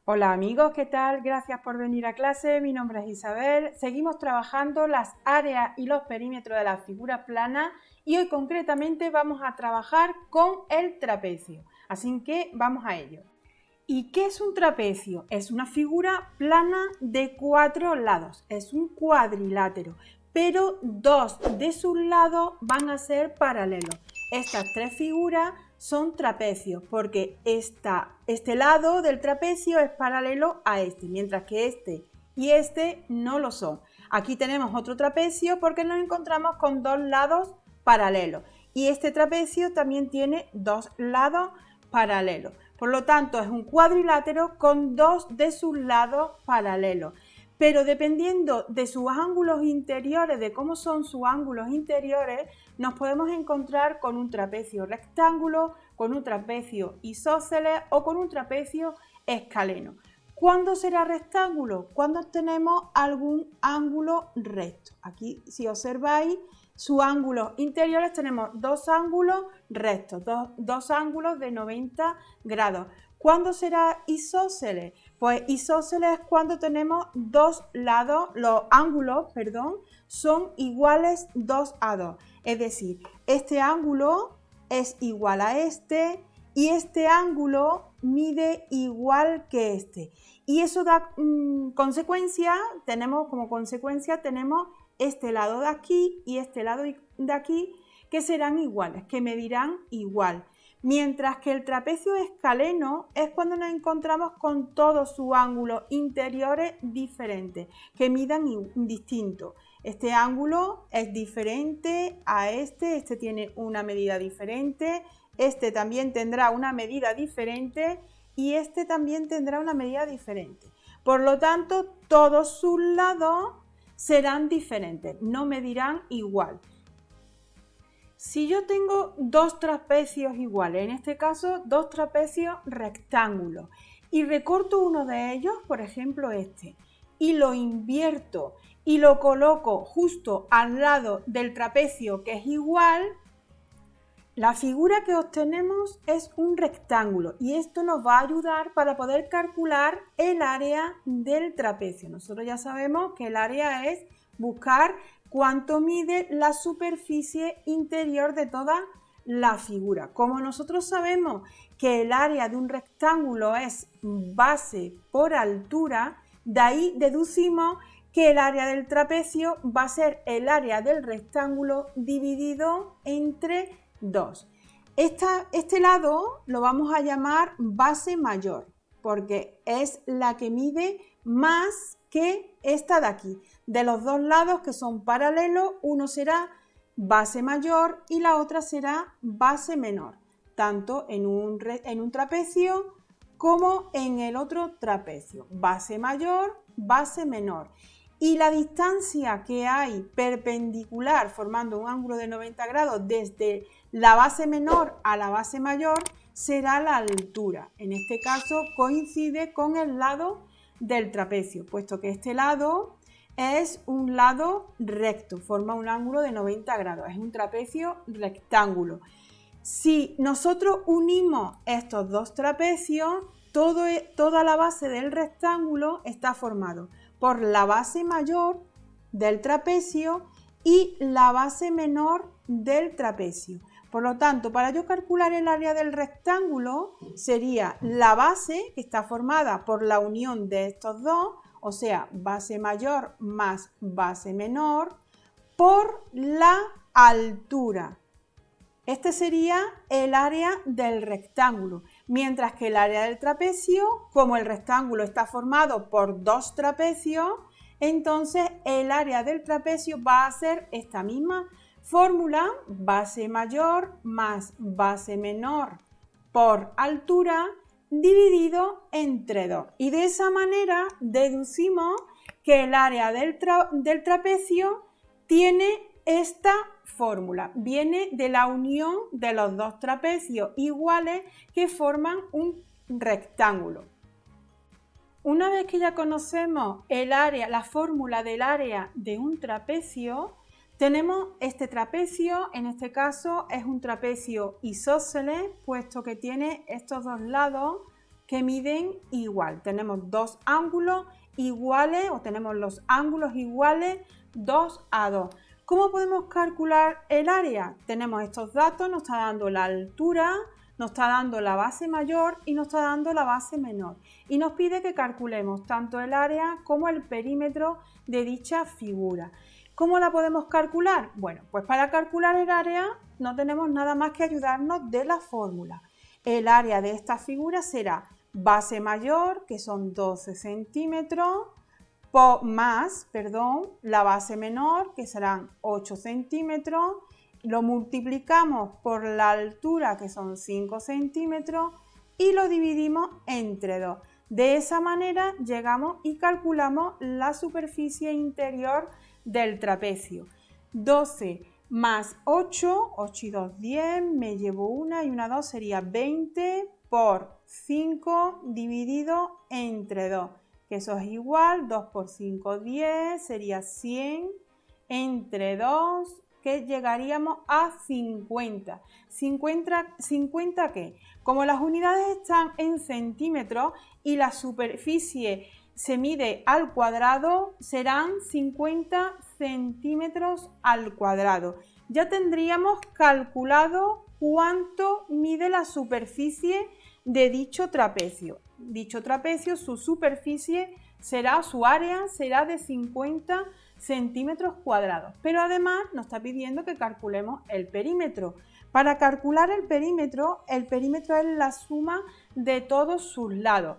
Hola amigos, ¿qué tal? Gracias por venir a clase. Mi nombre es Isabel. Seguimos trabajando las áreas y los perímetros de las figuras planas y hoy concretamente vamos a trabajar con el trapecio. Así que vamos a ello. ¿Y qué es un trapecio? Es una figura plana de 4 lados, es un cuadrilátero, pero 2 de sus lados van a ser paralelos. Estas 3 figuras son trapecios porque este lado del trapecio es paralelo a este, mientras que este y este no lo son. Aquí tenemos otro trapecio porque nos encontramos con 2 lados paralelos y este trapecio también tiene 2 lados paralelos. Por lo tanto, es un cuadrilátero con 2 de sus lados paralelos. Pero dependiendo de sus ángulos interiores, de cómo son sus ángulos interiores, nos podemos encontrar con un trapecio rectángulo, con un trapecio isósceles o con un trapecio escaleno. ¿Cuándo será rectángulo? Cuando tenemos algún ángulo recto. Aquí, si observáis, sus ángulos interiores tenemos 2 ángulos rectos, dos ángulos de 90 grados. ¿Cuándo será isósceles? Pues isósceles es cuando tenemos 2 lados, los ángulos, son iguales 2 a 2. Es decir, este ángulo es igual a este y este ángulo mide igual que este. Y eso da consecuencia, tenemos este lado de aquí y este lado de aquí que serán iguales, que medirán igual. Mientras que el trapecio escaleno es cuando nos encontramos con todos sus ángulos interiores diferentes, que midan distinto. Este ángulo es diferente a este tiene una medida diferente, este también tendrá una medida diferente y este también tendrá una medida diferente. Por lo tanto, todos sus lados serán diferentes, no medirán igual. Si yo tengo 2 trapecios iguales, en este caso 2 trapecios rectángulos, y recorto uno de ellos, por ejemplo este, y lo invierto y lo coloco justo al lado del trapecio que es igual, la figura que obtenemos es un rectángulo y esto nos va a ayudar para poder calcular el área del trapecio. Nosotros ya sabemos que el área es buscar cuánto mide la superficie interior de toda la figura. Como nosotros sabemos que el área de un rectángulo es base por altura, de ahí deducimos que el área del trapecio va a ser el área del rectángulo dividido entre 2. Este lado lo vamos a llamar base mayor porque es la que mide más que esta de aquí. De los 2 lados que son paralelos, uno será base mayor y la otra será base menor, tanto en un trapecio como en el otro trapecio. Base mayor, base menor. Y la distancia que hay perpendicular formando un ángulo de 90 grados desde la base menor a la base mayor será la altura. En este caso coincide con el lado del trapecio, puesto que este lado es un lado recto, forma un ángulo de 90 grados, es un trapecio rectángulo. Si nosotros unimos estos 2 trapecios, toda la base del rectángulo está formado por la base mayor del trapecio y la base menor del trapecio. Por lo tanto, para yo calcular el área del rectángulo, sería la base, que está formada por la unión de estos dos, o sea, base mayor más base menor, por la altura. Este sería el área del rectángulo, mientras que el área del trapecio, como el rectángulo está formado por 2 trapecios, entonces el área del trapecio va a ser esta misma fórmula, base mayor más base menor por altura dividido entre 2. Y de esa manera deducimos que el área del trapecio tiene esta fórmula. Viene de la unión de los 2 trapecios iguales que forman un rectángulo. Una vez que ya conocemos el área, la fórmula del área de un trapecio, tenemos este trapecio, en este caso es un trapecio isósceles, puesto que tiene estos 2 lados que miden igual. Tenemos dos ángulos iguales o tenemos los ángulos iguales 2 a 2. ¿Cómo podemos calcular el área? Tenemos estos datos, nos está dando la altura, nos está dando la base mayor y nos está dando la base menor. Y nos pide que calculemos tanto el área como el perímetro de dicha figura. ¿Cómo la podemos calcular? Bueno, pues para calcular el área no tenemos nada más que ayudarnos de la fórmula. El área de esta figura será base mayor, que son 12 centímetros, más la base menor, que serán 8 centímetros, lo multiplicamos por la altura, que son 5 centímetros, y lo dividimos entre 2. De esa manera llegamos y calculamos la superficie interior del trapecio. 12 más 8, 8 y 2, 10, me llevo una y una 2, sería 20 por 5 dividido entre 2, que eso es igual, 2 por 5, 10, sería 100 entre 2, que llegaríamos a 50. ¿50 qué? Como las unidades están en centímetros y la superficie se mide al cuadrado, serán 50 centímetros al cuadrado. Ya tendríamos calculado cuánto mide la superficie de dicho trapecio. Dicho trapecio, su superficie será, su área será de 50 centímetros cuadrados. Pero además nos está pidiendo que calculemos el perímetro. Para calcular el perímetro es la suma de todos sus lados.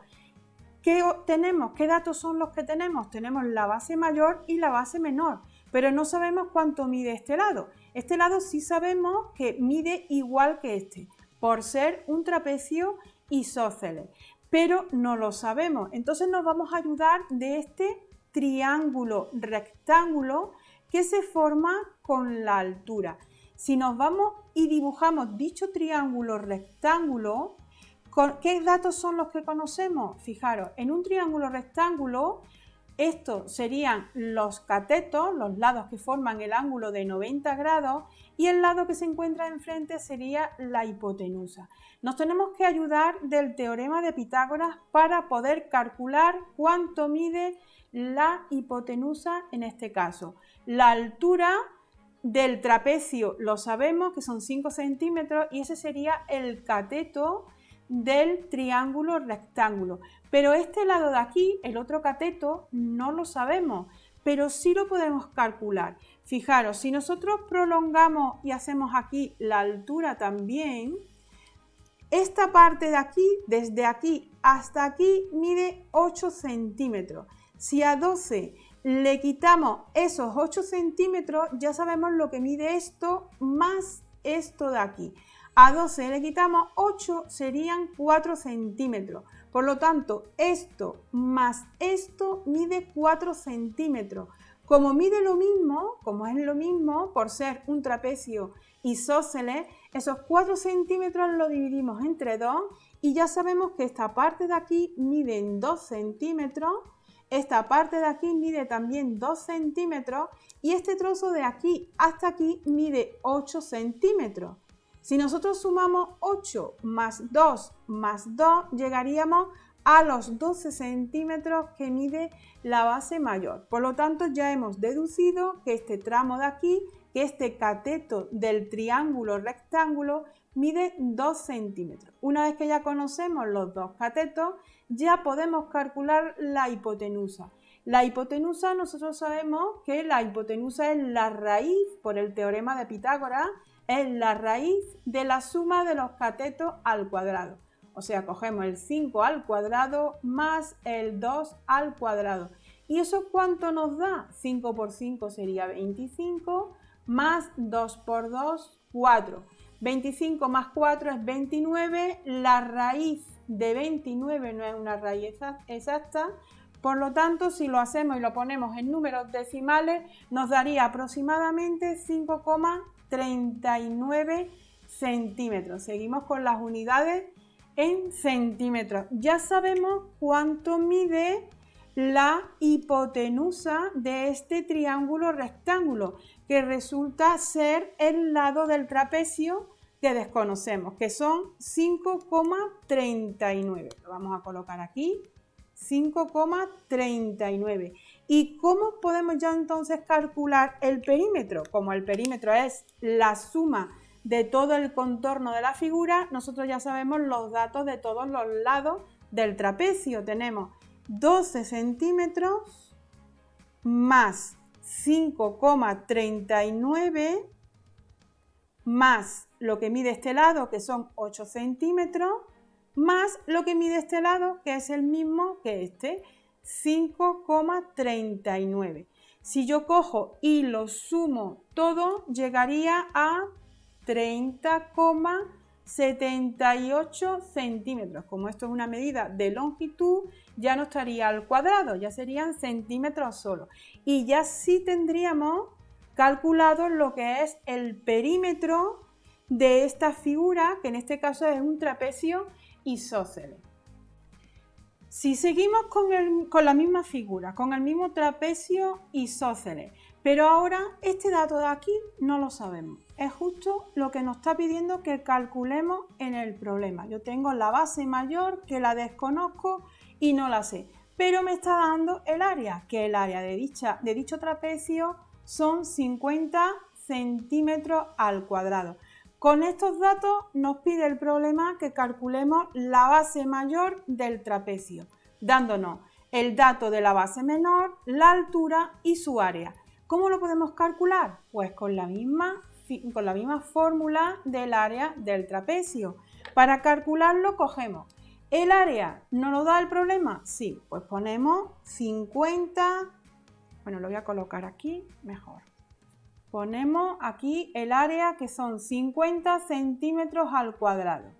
¿Qué tenemos? ¿Qué datos son los que tenemos? Tenemos la base mayor y la base menor, pero no sabemos cuánto mide este lado. Este lado sí sabemos que mide igual que este, por ser un trapecio isósceles, pero no lo sabemos. Entonces nos vamos a ayudar de este triángulo rectángulo que se forma con la altura. Si nos vamos y dibujamos dicho triángulo rectángulo, ¿qué datos son los que conocemos? Fijaros, en un triángulo rectángulo, estos serían los catetos, los lados que forman el ángulo de 90 grados, y el lado que se encuentra enfrente sería la hipotenusa. Nos tenemos que ayudar del teorema de Pitágoras para poder calcular cuánto mide la hipotenusa en este caso. La altura del trapecio lo sabemos, que son 5 centímetros, y ese sería el cateto del triángulo rectángulo. Pero este lado de aquí, el otro cateto, no lo sabemos, pero sí lo podemos calcular. Fijaros, si nosotros prolongamos y hacemos aquí la altura también, esta parte de aquí, desde aquí hasta aquí, mide 8 centímetros. Si a 12 le quitamos esos 8 centímetros, ya sabemos lo que mide esto más esto de aquí. A 12 le quitamos 8, serían 4 centímetros. Por lo tanto, esto más esto mide 4 centímetros. Como mide lo mismo, como es lo mismo, por ser un trapecio isósceles, esos 4 centímetros lo dividimos entre 2 y ya sabemos que esta parte de aquí mide 2 centímetros, esta parte de aquí mide también 2 centímetros y este trozo de aquí hasta aquí mide 8 centímetros. Si nosotros sumamos 8 más 2 más 2, llegaríamos a los 12 centímetros que mide la base mayor. Por lo tanto, ya hemos deducido que este tramo de aquí, que este cateto del triángulo rectángulo, mide 2 centímetros. Una vez que ya conocemos los dos catetos, ya podemos calcular la hipotenusa. La hipotenusa, nosotros sabemos que la hipotenusa es la raíz, por el teorema de Pitágoras, es la raíz de la suma de los catetos al cuadrado. O sea, cogemos el 5 al cuadrado más el 2 al cuadrado. ¿Y eso cuánto nos da? 5 por 5 sería 25, más 2 por 2, 4. 25 más 4 es 29. La raíz de 29 no es una raíz exacta. Por lo tanto, si lo hacemos y lo ponemos en números decimales, nos daría aproximadamente 5,39 centímetros. Seguimos con las unidades en centímetros. Ya sabemos cuánto mide la hipotenusa de este triángulo rectángulo, que resulta ser el lado del trapecio que desconocemos, que son 5,39. Lo vamos a colocar aquí, 5,39. ¿Y cómo podemos ya entonces calcular el perímetro? Como el perímetro es la suma de todo el contorno de la figura, nosotros ya sabemos los datos de todos los lados del trapecio. Tenemos 12 centímetros más 5,39 más lo que mide este lado, que son 8 centímetros, más lo que mide este lado, que es el mismo que este, 5,39. Si yo cojo y lo sumo todo, llegaría a 30,78 centímetros. Como esto es una medida de longitud, ya no estaría al cuadrado, ya serían centímetros solo. Y ya sí tendríamos calculado lo que es el perímetro de esta figura, que en este caso es un trapecio isósceles. Si seguimos con la misma figura, con el mismo trapecio isósceles, pero ahora este dato de aquí no lo sabemos. Es justo lo que nos está pidiendo que calculemos en el problema. Yo tengo la base mayor que la desconozco y no la sé, pero me está dando el área, que el área de dicho trapecio son 50 centímetros al cuadrado. Con estos datos nos pide el problema que calculemos la base mayor del trapecio, dándonos el dato de la base menor, la altura y su área. ¿Cómo lo podemos calcular? Pues con la misma fórmula del área del trapecio. Para calcularlo cogemos el área. ¿Nos lo da el problema? Sí, pues ponemos 50, bueno, lo voy a colocar aquí mejor. Ponemos aquí el área, que son 50 centímetros al cuadrado.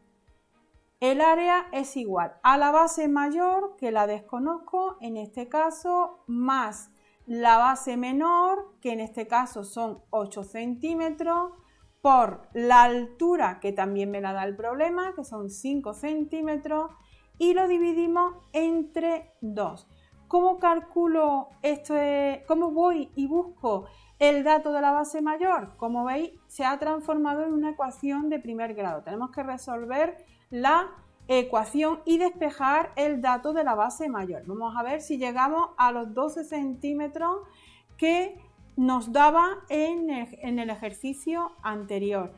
El área es igual a la base mayor, que la desconozco en este caso, más la base menor, que en este caso son 8 centímetros, por la altura, que también me la da el problema, que son 5 centímetros, y lo dividimos entre 2. ¿Cómo calculo esto? ¿Cómo voy y busco el dato de la base mayor? Como veis, se ha transformado en una ecuación de primer grado. Tenemos que resolver la ecuación y despejar el dato de la base mayor. Vamos a ver si llegamos a los 12 centímetros que nos daba en el ejercicio anterior.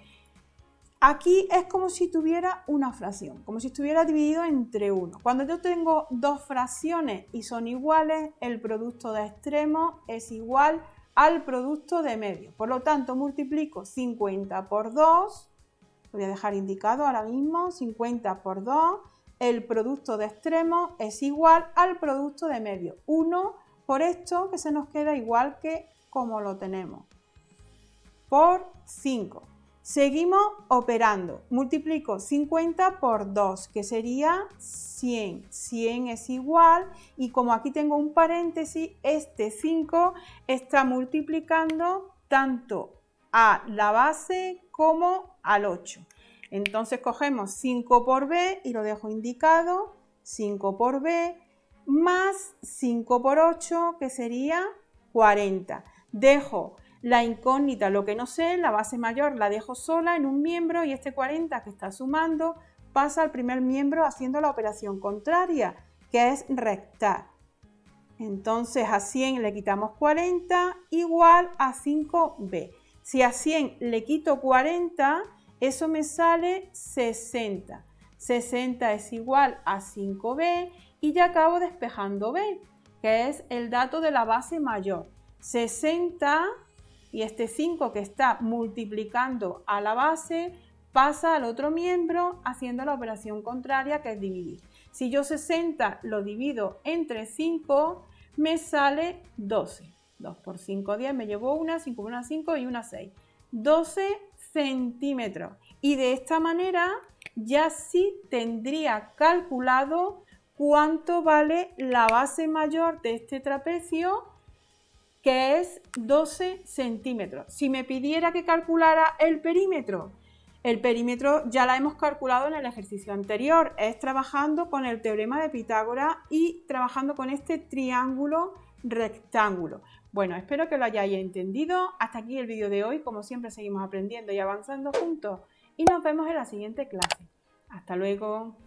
Aquí es como si tuviera una fracción, como si estuviera dividido entre 1. Cuando yo tengo dos fracciones y son iguales, el producto de extremos es igual al producto de medio. Por lo tanto, multiplico 50 por 2, lo voy a dejar indicado ahora mismo, 50 por 2, el producto de extremos es igual al producto de medio. 1 por esto, que se nos queda igual que como lo tenemos, por 5. Seguimos operando. Multiplico 50 por 2, que sería 100. 100 es igual, y como aquí tengo un paréntesis, este 5 está multiplicando tanto a la base como al 8. Entonces cogemos 5 por b y lo dejo indicado, 5 por b más 5 por 8, que sería 40. Dejo la incógnita, lo que no sé, la base mayor la dejo sola en un miembro, y este 40 que está sumando pasa al primer miembro haciendo la operación contraria, que es restar. Entonces a 100 le quitamos 40, igual a 5b. Si a 100 le quito 40, eso me sale 60. 60 es igual a 5b, y ya acabo despejando b, que es el dato de la base mayor. 60, y este 5 que está multiplicando a la base pasa al otro miembro haciendo la operación contraria, que es dividir. Si yo 60 lo divido entre 5, me sale 12. 2 por 5, 10, me llevo una, 5 por 1, 5 y una 6. 12 centímetros. Y de esta manera ya sí tendría calculado cuánto vale la base mayor de este trapecio, que es 12 centímetros. Si me pidiera que calculara el perímetro ya la hemos calculado en el ejercicio anterior. Es trabajando con el teorema de Pitágoras y trabajando con este triángulo rectángulo. Bueno, espero que lo hayáis entendido. Hasta aquí el vídeo de hoy. Como siempre, seguimos aprendiendo y avanzando juntos y nos vemos en la siguiente clase. Hasta luego.